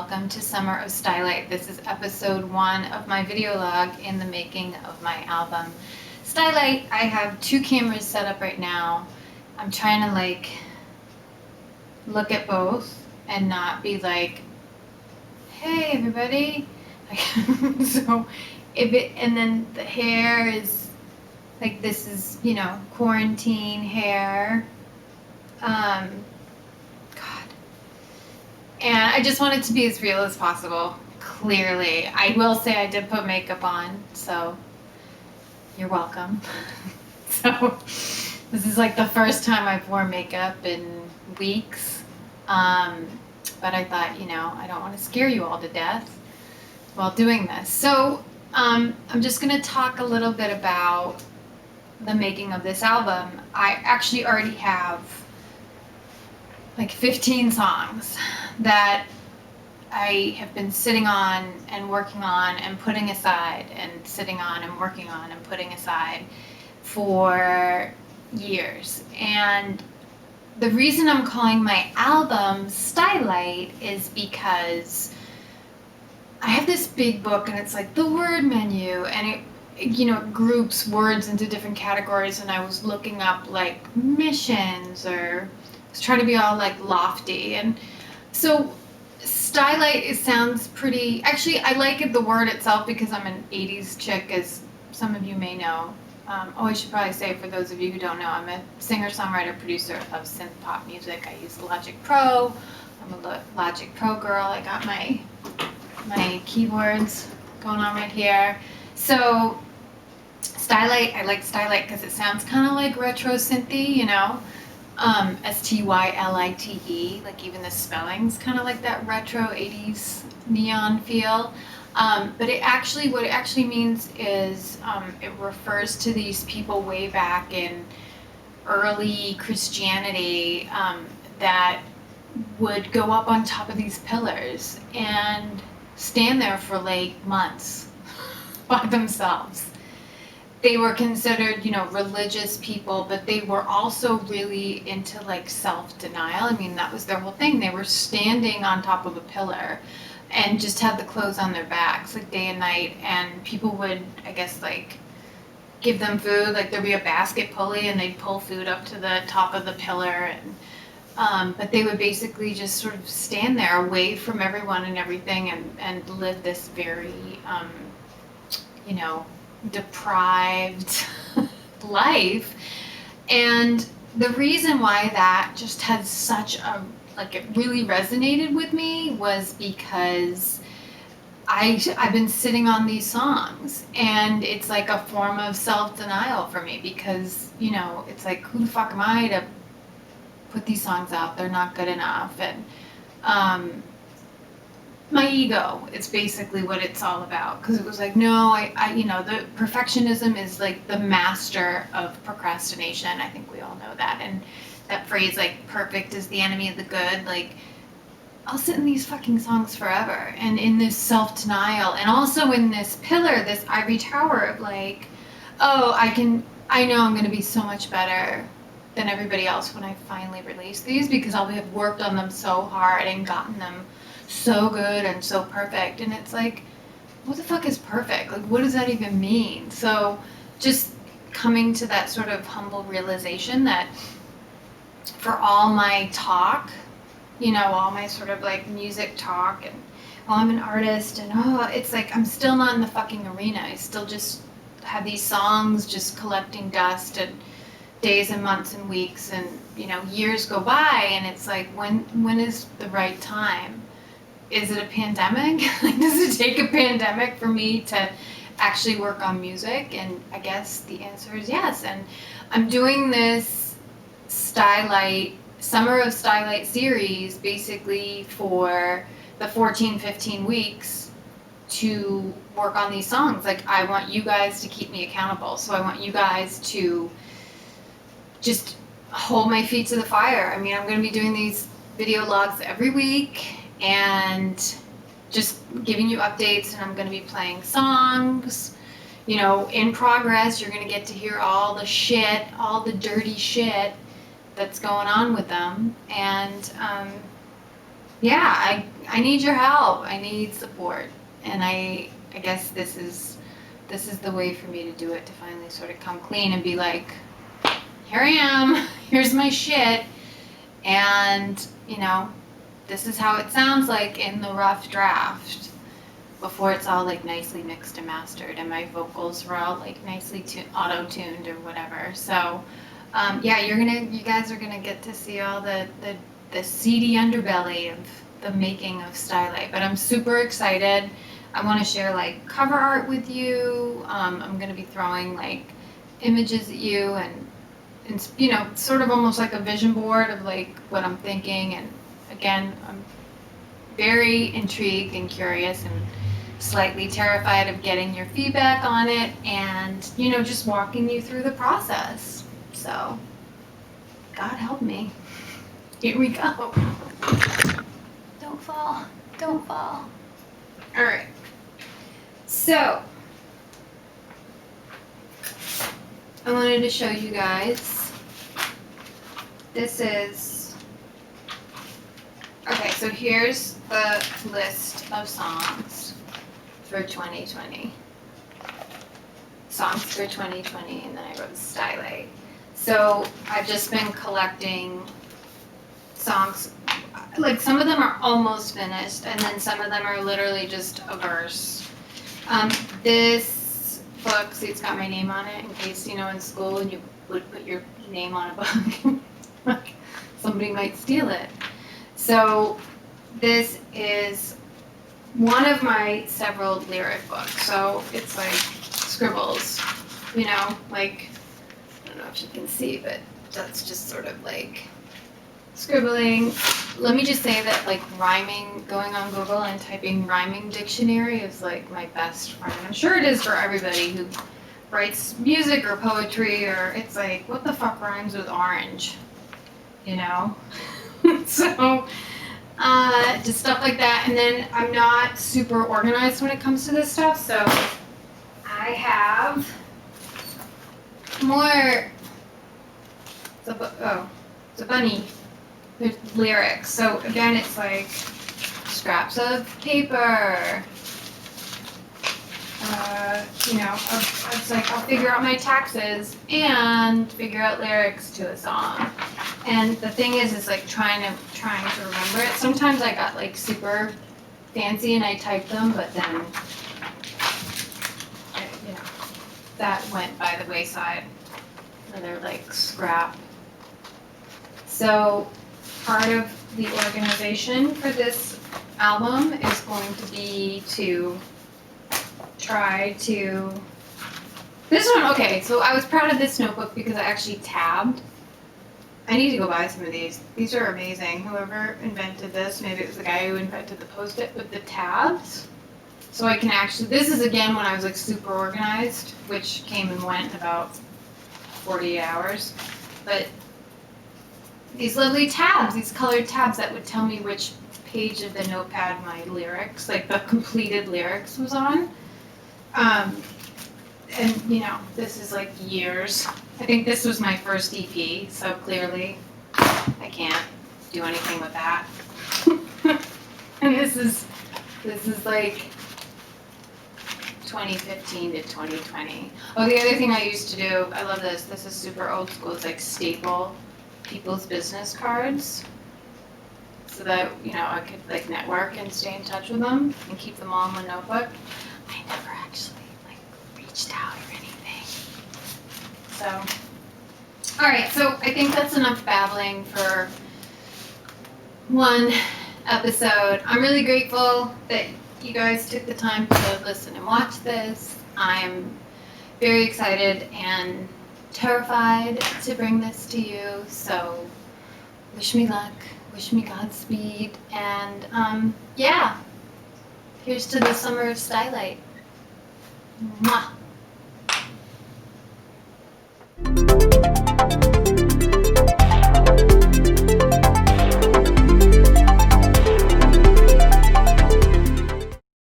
welcome to Summer of Stylite. This is episode 1 of my video log in the making of my album Stylite. I have 2 cameras set up right now. I'm trying to look at both and not be like, hey everybody. So and then the hair is like, this is, quarantine hair. And I just want it to be as real as possible. Clearly, I will say I did put makeup on, so you're welcome. So this is like the first time I've worn makeup in weeks. But I thought, I don't want to scare you all to death while doing this. So I'm just going to talk a little bit about the making of this album. I actually already have like 15 songs that I have been sitting on and working on and putting aside and sitting on and working on and putting aside for years. And the reason I'm calling my album Stylite is because I have this big book and it's like the word menu, and it groups words into different categories, and I was looking up like missions, or I was trying to be all like lofty. And so Stylite, it sounds pretty, actually I like the word itself because I'm an 80s chick, as some of you may know. I should probably say, for those of you who don't know, I'm a singer, songwriter, producer of synth pop music. I use Logic Pro. I'm a Logic Pro girl. I got my keyboards going on right here. So Stylite, I like Stylite because it sounds kind of like retro synthy, Stylite, like even the spelling's kind of like that retro 80s neon feel. But what it actually means is it refers to these people way back in early Christianity that would go up on top of these pillars and stand there for like months by themselves. They were considered, religious people, but they were also really into like self-denial. I mean, that was their whole thing. They were standing on top of a pillar and just had the clothes on their backs like day and night, and people would, I guess, like give them food. Like there'd be a basket pulley and they'd pull food up to the top of the pillar, and but they would basically just sort of stand there away from everyone and everything, and live this very deprived life. And the reason why that just had such a, it really resonated with me was because I've been sitting on these songs, and it's like a form of self-denial for me, because it's like, who the fuck am I to put these songs out? They're not good enough. And my ego is basically what it's all about, because it was like, no, the perfectionism is like the master of procrastination. I think we all know that. And that phrase, like, perfect is the enemy of the good, like, I'll sit in these fucking songs forever, and in this self-denial, and also in this pillar, this ivory tower of like, oh, I know I'm going to be so much better than everybody else when I finally release these, because I'll have worked on them so hard and gotten them so good and so perfect. And it's like, what the fuck is perfect? Like, what does that even mean? So just coming to that sort of humble realization that for all my talk, all my sort of like music talk, and I'm an artist, and it's like I'm still not in the fucking arena. I still just have these songs just collecting dust, and days and months and weeks and years go by, and it's like, when is the right time? Is it a pandemic? Like, does it take a pandemic for me to actually work on music? And I guess the answer is yes. And I'm doing this Stylite, Summer of Stylite series, basically for the 15 weeks to work on these songs. Like, I want you guys to keep me accountable. So I want you guys to just hold my feet to the fire. I mean, I'm going to be doing these video logs every week and just giving you updates, and I'm going to be playing songs, in progress. You're going to get to hear all the shit, all the dirty shit that's going on with them. And yeah, I need your help. I need support. And I guess this is the way for me to do it, to finally sort of come clean and be like, here I am, here's my shit, and, you know, this is how it sounds like in the rough draft before it's all like nicely mixed and mastered and my vocals were all like nicely auto-tuned or whatever. So yeah, you guys are gonna get to see all the seedy underbelly of the making of Stylite. But I'm super excited. I want to share like cover art with you. I'm gonna be throwing like images at you and you know, sort of almost like a vision board of like what I'm thinking. And again, I'm very intrigued and curious and slightly terrified of getting your feedback on it and, you know, just walking you through the process. So, God help me. Here we go. Don't fall. Don't fall. All right. So, I wanted to show you guys. This is, okay, so here's the list of songs for 2020. Songs for 2020, and then I wrote Stylite. So I've just been collecting songs, like some of them are almost finished, and then some of them are literally just a verse. This book, see, it's got my name on it in case, you know, in school you would put your name on a book. Somebody might steal it. So this is one of my several lyric books. So it's like scribbles, you know, like, I don't know if you can see, but that's just sort of like scribbling. Let me just say that like rhyming, going on Google and typing rhyming dictionary is like my best friend. I'm sure it is for everybody who writes music or poetry, or it's like, what the fuck rhymes with orange, you know? So just stuff like that. And then I'm not super organized when it comes to this stuff, so I have more, it's a bunny. There's lyrics. So again, it's like scraps of paper. You know, it's like I'll figure out my taxes and figure out lyrics to a song. And the thing is like trying to remember it. Sometimes I got like super fancy and I typed them, but then you know, that went by the wayside. And they're like scrap. So part of the organization for this album is going to be to try to, this one, okay, so I was proud of this notebook because I actually tabbed. I need to go buy some of these. These are amazing. Whoever invented this, maybe it was the guy who invented the Post-it with the tabs. So I can actually, this is again when I was like super organized, which came and went about 48 hours. But these lovely tabs, these colored tabs that would tell me which page of the notepad my lyrics, like the completed lyrics was on. And you know, this is like years. I think this was my first EP, so clearly I can't do anything with that. And this is like 2015 to 2020. Oh, the other thing I used to do, I love this. This is super old school. It's like staple people's business cards, so that, you know, I could like network and stay in touch with them and keep them all in one notebook. I never actually like reached out or anything. So, all right. So I think that's enough babbling for one episode. I'm really grateful that you guys took the time to listen and watch this. I'm very excited and terrified to bring this to you, so wish me luck, wish me Godspeed, and yeah, here's to the summer of Stylite. Mwah.